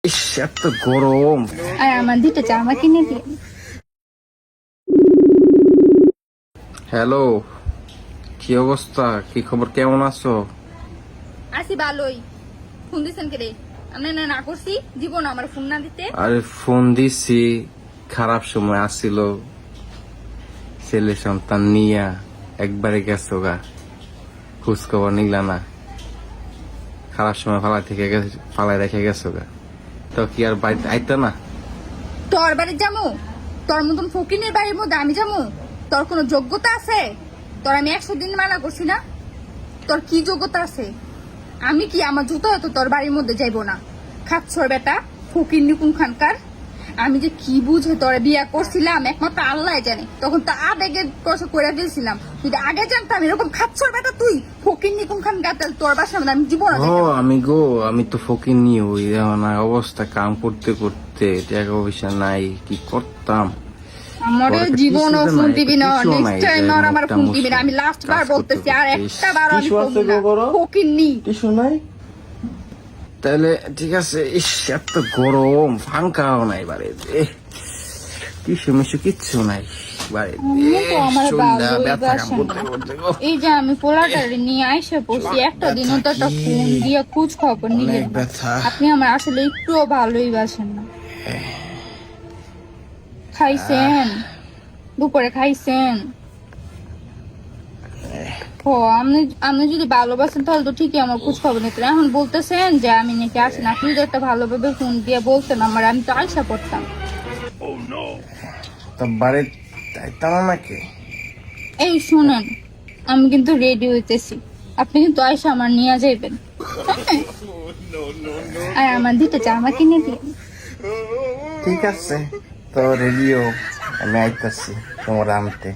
ইস, এত গরম। আর আমার দুটো জামা কিনে দিয়ে। হ্যালো, কি অবস্থা? কি খবর? কেমন আছো? আসি ভালোই। ফোন দিছেন কে রে? আমি না করছি জীবন আমার ফোন না দিতে। আরে ফোন দিছি, খারাপ সময় আসছিল, ছেলে সন্তান নিয়া একবারে গেছো গা, খোঁজ খবর নিলা না। খারাপ সময় ফালাই রেখে গেছো গা, তো কি আর বাড়িতে আইতা না? তোর বাড়ির যামু? তোর মতন ফকিনের বাড়ির মধ্যে আমি যামু? তোর কোনো যোগ্যতা আছে? তোর আমি 100 দিন মানা করছি না? তোর কি যোগ্যতা আছে? আমি কি আমার জুতো হয়তো তোর বাড়ির মধ্যে যাইবো না? খাচ্ছর বেটা, ফকির নিকুন খানকার। আমি যে কি বুঝে তোরা বিয়া করছিলাম একমাত্র আল্লাহ জানে। তখন তো আবেগে কষ্ট করে ফেলছিলাম। তুই তো আগে জানতাম এরকম খাচ্ছর বেটা তুই ফকির নিকুন খানকার, তাহলে তোর বাসার মধ্যে আমি জীবন আমি তো ফকির নিয়ে ওই অবস্থা, কাম করতে করতে টাকা পয়সা নাই, কি করতাম? আমার তোর একটা জীবনও টিস্যু দে না, ফোন একটা দিবি না, টিস্যু নেক্সট নাই টাইম যে আর আমার মুখটা ফোন দিবি না। মুছে আমি লাস্ট বার কাজ করতে বলতেছি, আর করতে। একটা বার আমি টিস্যু ফোন আছে না। গো বড়? ফকির নি। টিস্যু নাই? তাহলে ঠিক আছে। ইস, এত গরম, ফাঙ্কাও নাই বাড়িতে, টিস্যু মিস্যু কিচ্ছু নাই বাড়িতে। আমিও তো আমার সন্ধ্যা ভালোই ব্যথা কাম বাসে করতে না। করতে গো। এই যে আমি পোলাটারে নিয়ে আইসা পড়ছি, একটা দিনও তো একটা ফোন দিয়ে খোঁজ খবর নিলেন অনেক না। ব্যথা। আপনি আমার আসলে একটুও ভালোই বাসেন না। খাইছেন? দুপুরে খাইছেন? ও আপনি আপনি যদি ভালোবাসেন তাহলে তো ঠিকই আমার খোঁজ খবর নিতেন। এখন বলতেছেন যে আমি নাকি আসি না। আপনি যদি একটা ভালোভাবে ফোন দিয়ে বলতেন আমার, আমি তো আইসা পড়তাম। তো বাড়িতে আইতাম না নাকি? এই শুনেন, আমি কিন্তু রেডি হইতেছি, আপনি কিন্তু আইসা আমার নিয়ে যাইবেন। হ্যাঁ? আর আমার দুটো জামা কিনে দিয়ে। ঠিক আছে, তো রেডিও, আমি আইতাছি তোমার আনতে।